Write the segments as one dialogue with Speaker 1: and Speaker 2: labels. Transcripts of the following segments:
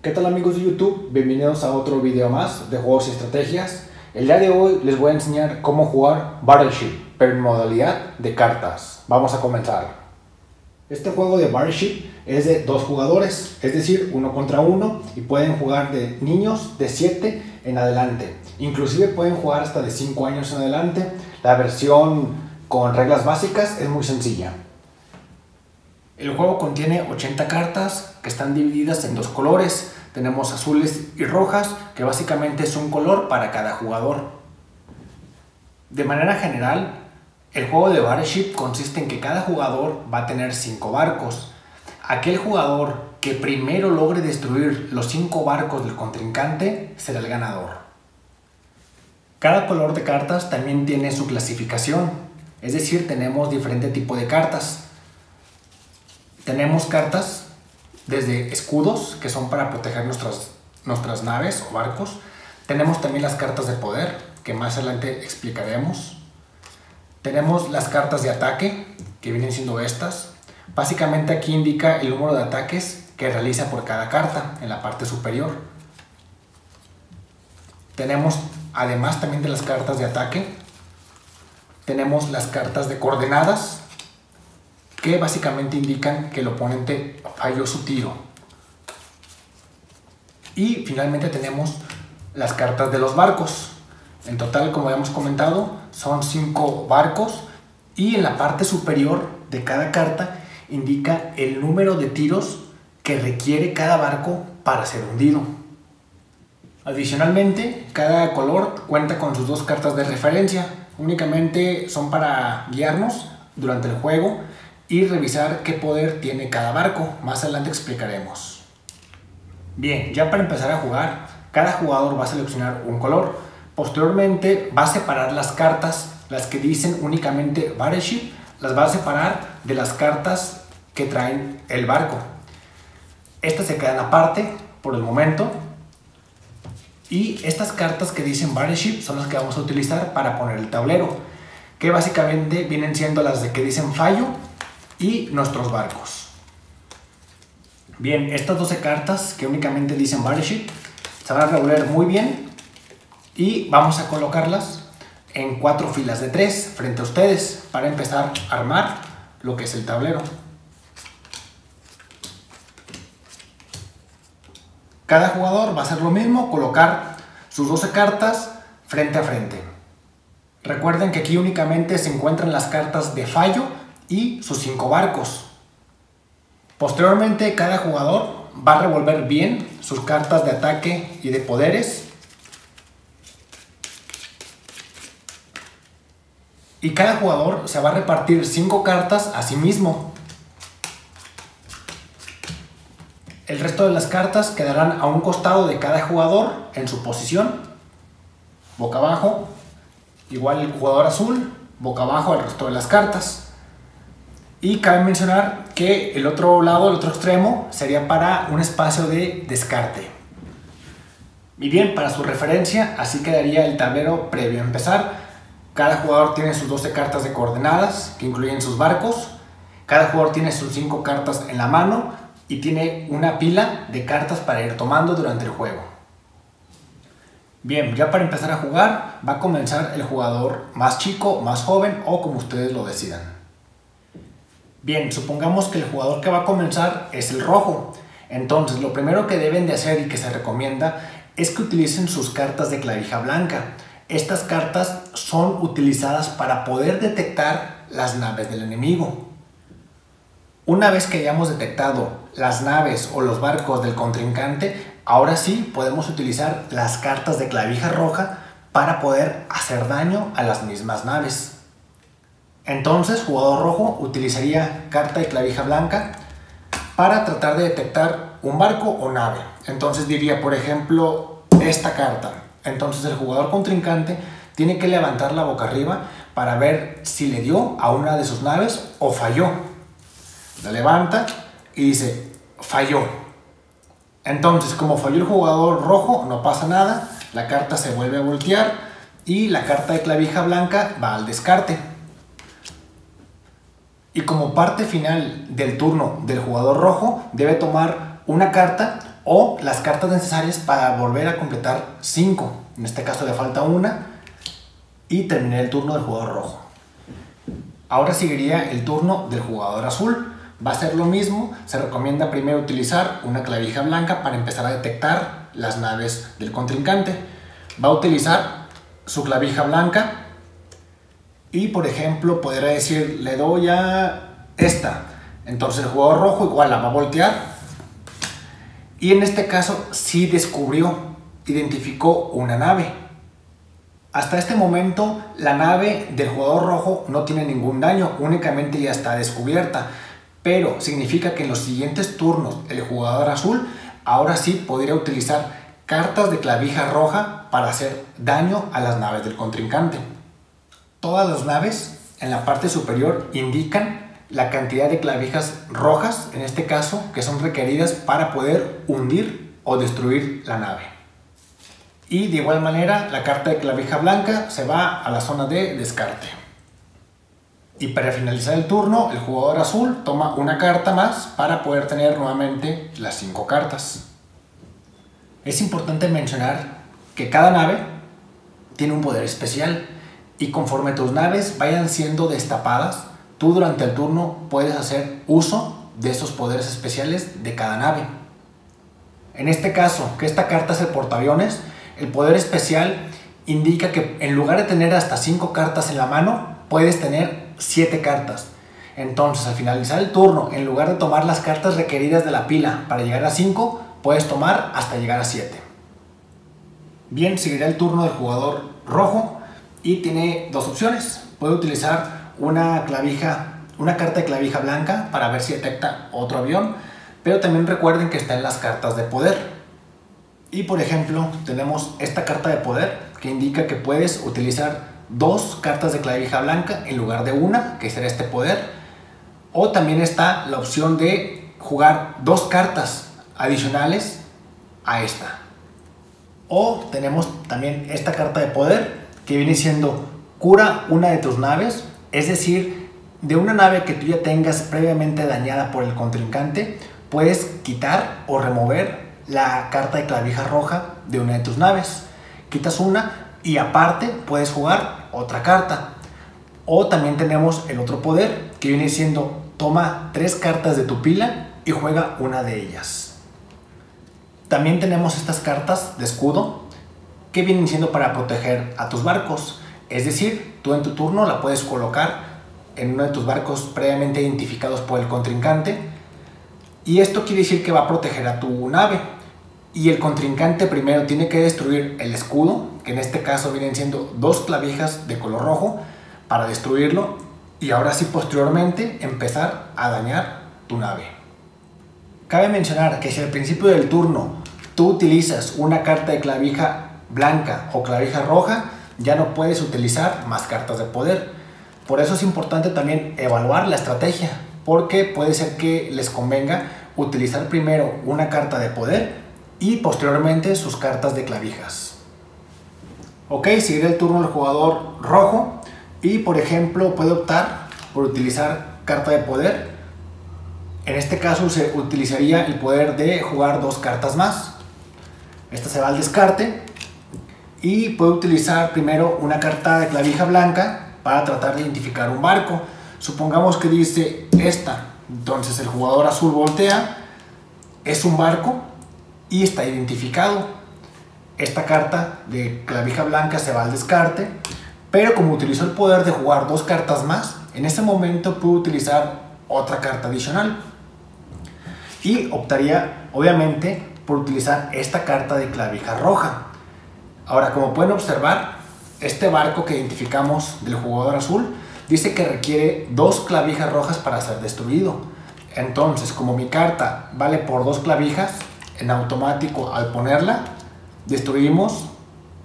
Speaker 1: ¿Qué tal amigos de YouTube? Bienvenidos a otro video más de juegos y estrategias. El día de hoy les voy a enseñar cómo jugar Battleship, pero en modalidad de cartas. Vamos a comenzar. Este juego de Battleship es de 2 jugadores, es decir, 1 contra 1, y pueden jugar de niños de 7 en adelante. Inclusive pueden jugar hasta de 5 años en adelante. La versión con reglas básicas es muy sencilla. El juego contiene 80 cartas que están divididas en 2 colores. Tenemos azules y rojas, que básicamente es un color para cada jugador. De manera general, el juego de Battleship consiste en que cada jugador va a tener 5 barcos. Aquel jugador que primero logre destruir los 5 barcos del contrincante será el ganador. Cada color de cartas también tiene su clasificación, es decir, tenemos diferente tipo de cartas. Tenemos cartas desde escudos, que son para proteger nuestras naves o barcos. Tenemos también las cartas de poder, que más adelante explicaremos. Tenemos las cartas de ataque, que vienen siendo estas. Básicamente aquí indica el número de ataques que realiza por cada carta en la parte superior. Tenemos, además también de las cartas de ataque, tenemos las cartas de coordenadas, que básicamente indican que el oponente falló su tiro. Y finalmente tenemos las cartas de los barcos. En total, como ya hemos comentado, son 5 barcos, y en la parte superior de cada carta indica el número de tiros que requiere cada barco para ser hundido. Adicionalmente, cada color cuenta con sus 2 cartas de referencia. Únicamente son para guiarnos durante el juego y revisar qué poder tiene cada barco. Más adelante explicaremos. Bien, ya para empezar a jugar, cada jugador va a seleccionar un color. Posteriormente va a separar las cartas, las que dicen únicamente Battleship, las va a separar de las cartas que traen el barco. Estas se quedan aparte por el momento, y estas cartas que dicen Battleship son las que vamos a utilizar para poner el tablero, que básicamente vienen siendo las de que dicen fallo y nuestros barcos. Bien, estas 12 cartas que únicamente dicen Battleship se van a revolver muy bien, y vamos a colocarlas en 4 filas de 3 frente a ustedes para empezar a armar lo que es el tablero. Cada jugador va a hacer lo mismo, colocar sus 12 cartas frente a frente. Recuerden que aquí únicamente se encuentran las cartas de fallo y sus 5 barcos. Posteriormente, cada jugador va a revolver bien sus cartas de ataque y de poderes, y cada jugador se va a repartir 5 cartas a sí mismo. El resto de las cartas quedarán a un costado de cada jugador en su posición, boca abajo. Igual el jugador azul, boca abajo al resto de las cartas. Y cabe mencionar que el otro lado, el otro extremo, sería para un espacio de descarte. Y bien, para su referencia, así quedaría el tablero previo a empezar. Cada jugador tiene sus 12 cartas de coordenadas, que incluyen sus barcos. Cada jugador tiene sus 5 cartas en la mano y tiene una pila de cartas para ir tomando durante el juego. Bien, ya para empezar a jugar, va a comenzar el jugador más chico, más joven, o como ustedes lo decidan. Bien, supongamos que el jugador que va a comenzar es el rojo. Entonces, lo primero que deben de hacer y que se recomienda es que utilicen sus cartas de clavija blanca. Estas cartas son utilizadas para poder detectar las naves del enemigo. Una vez que hayamos detectado las naves o los barcos del contrincante, ahora sí podemos utilizar las cartas de clavija roja para poder hacer daño a las mismas naves. Entonces, jugador rojo utilizaría carta de clavija blanca para tratar de detectar un barco o nave. Entonces diría, por ejemplo, esta carta. Entonces el jugador contrincante tiene que levantar la boca arriba para ver si le dio a una de sus naves o falló. La levanta y dice, falló. Entonces, como falló el jugador rojo, no pasa nada. La carta se vuelve a voltear y la carta de clavija blanca va al descarte. Y como parte final del turno del jugador rojo, debe tomar una carta o las cartas necesarias para volver a completar 5. En este caso le falta una y terminé el turno del jugador rojo. Ahora seguiría el turno del jugador azul. Va a ser lo mismo, se recomienda primero utilizar una clavija blanca para empezar a detectar las naves del contrincante. Va a utilizar su clavija blanca y, por ejemplo, podría decir, le doy a esta. Entonces el jugador rojo igual la va a voltear y en este caso sí descubrió, identificó una nave. Hasta este momento la nave del jugador rojo no tiene ningún daño, únicamente ya está descubierta. Pero significa que en los siguientes turnos el jugador azul ahora sí podría utilizar cartas de clavija roja para hacer daño a las naves del contrincante. Todas las naves en la parte superior indican la cantidad de clavijas rojas, en este caso, que son requeridas para poder hundir o destruir la nave. Y de igual manera la carta de clavija blanca se va a la zona de descarte. Y para finalizar el turno, el jugador azul toma una carta más para poder tener nuevamente las 5 cartas. Es importante mencionar que cada nave tiene un poder especial y conforme tus naves vayan siendo destapadas, tú durante el turno puedes hacer uso de esos poderes especiales de cada nave. En este caso, que esta carta es el portaaviones, el poder especial indica que en lugar de tener hasta 5 cartas en la mano, puedes tener 7 cartas. Entonces al finalizar el turno, en lugar de tomar las cartas requeridas de la pila para llegar a 5, puedes tomar hasta llegar a 7. Bien, seguirá el turno del jugador rojo y tiene dos opciones. Puede utilizar una carta de clavija blanca para ver si detecta otro avión, pero también recuerden que está en las cartas de poder. Y por ejemplo tenemos esta carta de poder que indica que puedes utilizar 2 cartas de clavija blanca en lugar de una, que será este poder. O también está la opción de jugar 2 cartas adicionales a esta. O tenemos también esta carta de poder que viene siendo cura una de tus naves, es decir, de una nave que tú ya tengas previamente dañada por el contrincante, puedes quitar o remover la carta de clavija roja de una de tus naves. Quitas una y aparte puedes jugar otra carta. O también tenemos el otro poder que viene siendo toma 3 cartas de tu pila y juega una de ellas. También tenemos estas cartas de escudo que vienen siendo para proteger a tus barcos. Es decir, tú en tu turno la puedes colocar en uno de tus barcos previamente identificados por el contrincante y esto quiere decir que va a proteger a tu nave. Y el contrincante primero tiene que destruir el escudo, que en este caso vienen siendo 2 clavijas de color rojo para destruirlo y ahora sí posteriormente empezar a dañar tu nave. Cabe mencionar que si al principio del turno tú utilizas una carta de clavija blanca o clavija roja, ya no puedes utilizar más cartas de poder. Por eso es importante también evaluar la estrategia, porque puede ser que les convenga utilizar primero una carta de poder y posteriormente sus cartas de clavijas. Ok, seguirá el turno del jugador rojo y por ejemplo puede optar por utilizar carta de poder. En este caso se utilizaría el poder de jugar 2 cartas más. Esta se va al descarte y puede utilizar primero una carta de clavija blanca para tratar de identificar un barco. Supongamos que dice esta, entonces el jugador azul voltea, es un barco y está identificado. Esta carta de clavija blanca se va al descarte, pero como utilizó el poder de jugar 2 cartas más, en ese momento puede utilizar otra carta adicional y optaría obviamente por utilizar esta carta de clavija roja. Ahora, como pueden observar, este barco que identificamos del jugador azul dice que requiere 2 clavijas rojas para ser destruido. Entonces, como mi carta vale por 2 clavijas, en automático al ponerla destruimos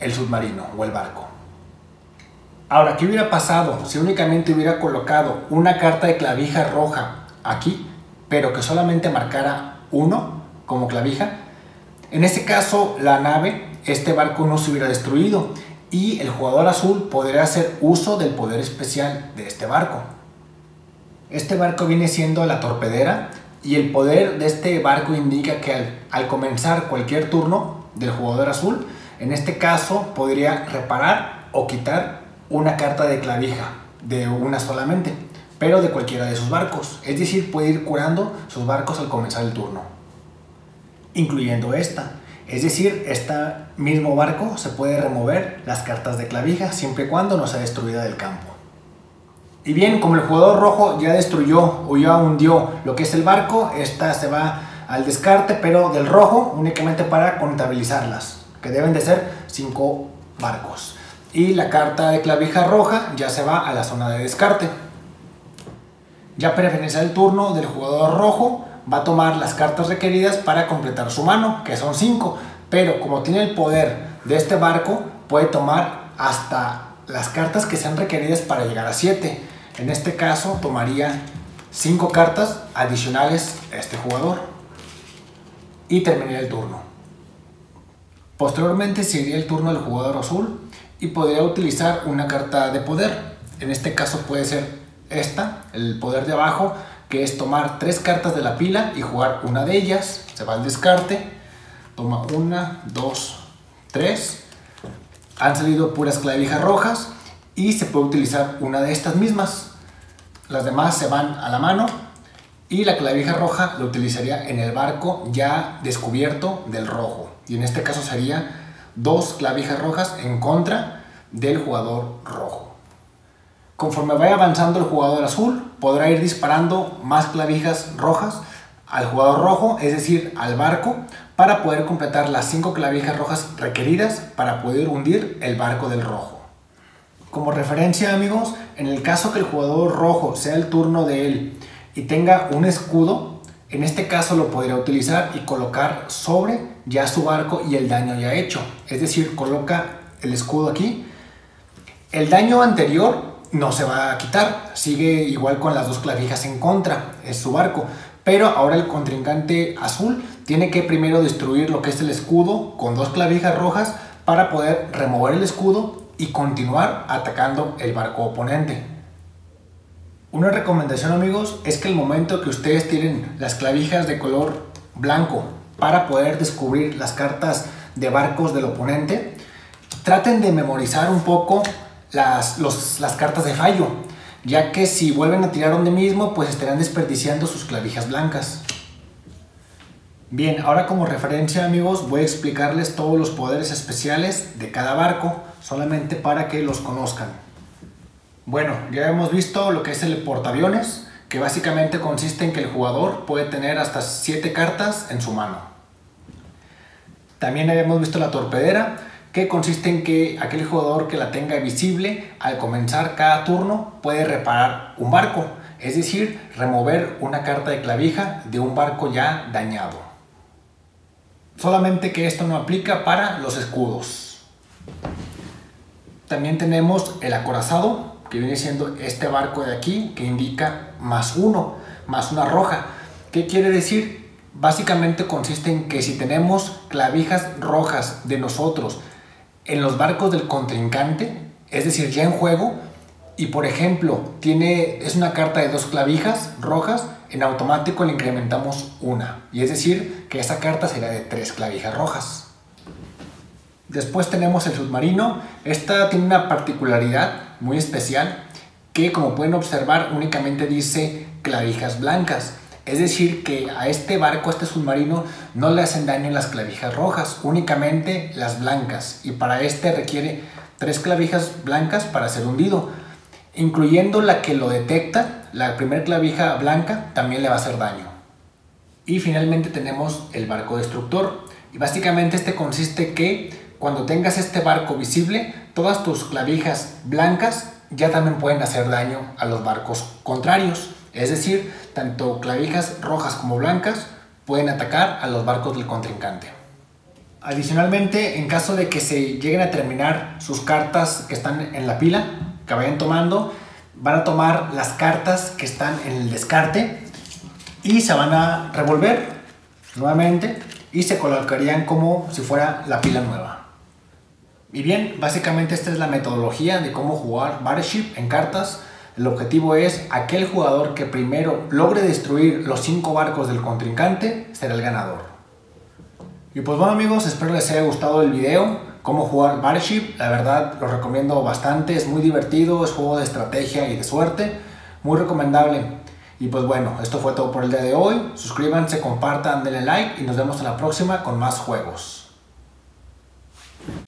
Speaker 1: el submarino o el barco. Ahora, ¿qué hubiera pasado si únicamente hubiera colocado una carta de clavija roja aquí, pero que solamente marcara 1 como clavija? En ese caso, la nave, este barco no se hubiera destruido y el jugador azul podría hacer uso del poder especial de este barco. Este barco viene siendo la torpedera Y el poder de este barco indica que al comenzar cualquier turno del jugador azul, en este caso podría reparar o quitar una carta de clavija, de una solamente, pero de cualquiera de sus barcos. Es decir, puede ir curando sus barcos al comenzar el turno, incluyendo esta. Es decir, este mismo barco se puede remover las cartas de clavija siempre y cuando no sea destruida del campo. Y bien, como el jugador rojo ya destruyó o ya hundió lo que es el barco, esta se va al descarte, pero del rojo únicamente para contabilizarlas, que deben de ser 5 barcos. Y la carta de clavija roja ya se va a la zona de descarte. Ya para finalizar el turno del jugador rojo, va a tomar las cartas requeridas para completar su mano, que son 5, pero como tiene el poder de este barco, puede tomar hasta las cartas que sean requeridas para llegar a 7. En este caso tomaría 5 cartas adicionales a este jugador y terminaría el turno. Posteriormente seguiría el turno del jugador azul y podría utilizar una carta de poder. En este caso puede ser esta, el poder de abajo, que es tomar 3 cartas de la pila y jugar una de ellas. Se va al descarte, toma 1, 2, 3. Han salido puras clavijas rojas y se puede utilizar una de estas mismas. Las demás se van a la mano y la clavija roja la utilizaría en el barco ya descubierto del rojo. Y en este caso sería 2 clavijas rojas en contra del jugador rojo. Conforme vaya avanzando el jugador azul, podrá ir disparando más clavijas rojas al jugador rojo, es decir, al barco, para poder completar las 5 clavijas rojas requeridas para poder hundir el barco del rojo. Como referencia, amigos, en el caso que el jugador rojo sea el turno de él y tenga un escudo, en este caso lo podría utilizar y colocar sobre ya su barco y el daño ya hecho. Es decir, coloca el escudo aquí. El daño anterior no se va a quitar, sigue igual con las 2 clavijas en contra, es su barco, pero ahora el contrincante azul tiene que primero destruir lo que es el escudo con 2 clavijas rojas para poder remover el escudo y continuar atacando el barco oponente. Una recomendación, amigos, es que el momento que ustedes tienen las clavijas de color blanco para poder descubrir las cartas de barcos del oponente, traten de memorizar un poco las cartas de fallo, ya que si vuelven a tirar donde mismo, pues estarán desperdiciando sus clavijas blancas. Bien, ahora como referencia, amigos, voy a explicarles todos los poderes especiales de cada barco, solamente para que los conozcan. Bueno, ya hemos visto lo que es el portaaviones, que básicamente consiste en que el jugador puede tener hasta 7 cartas en su mano. También habíamos visto la torpedera, que consiste en que aquel jugador que la tenga visible al comenzar cada turno puede reparar un barco, es decir, remover una carta de clavija de un barco ya dañado. Solamente que esto no aplica para los escudos. También tenemos el acorazado, que viene siendo este barco de aquí, que indica +1, más una roja. ¿Qué quiere decir? Básicamente consiste en que si tenemos clavijas rojas de nosotros en los barcos del contrincante, es decir, ya en juego, y por ejemplo es una carta de 2 clavijas rojas, en automático le incrementamos una, y es decir que esa carta será de 3 clavijas rojas. Después tenemos el submarino. Esta tiene una particularidad muy especial, que como pueden observar únicamente dice clavijas blancas. Es decir que a este barco, a este submarino, no le hacen daño las clavijas rojas, únicamente las blancas. Y para este requiere 3 clavijas blancas para ser hundido. Incluyendo la que lo detecta, la primera clavija blanca también le va a hacer daño. Y finalmente tenemos el barco destructor. Y básicamente este consiste que cuando tengas este barco visible, todas tus clavijas blancas ya también pueden hacer daño a los barcos contrarios. Es decir, tanto clavijas rojas como blancas pueden atacar a los barcos del contrincante. Adicionalmente, en caso de que se lleguen a terminar sus cartas que están en la pila, que vayan tomando, van a tomar las cartas que están en el descarte y se van a revolver nuevamente y se colocarían como si fuera la pila nueva. Y bien, básicamente esta es la metodología de cómo jugar Battleship en cartas. El objetivo es aquel jugador que primero logre destruir los 5 barcos del contrincante será el ganador. Y pues bueno amigos, espero les haya gustado el video, cómo jugar Battleship. La verdad lo recomiendo bastante, es muy divertido, es juego de estrategia y de suerte, muy recomendable. Y pues bueno, esto fue todo por el día de hoy. Suscríbanse, compartan, denle like y nos vemos en la próxima con más juegos.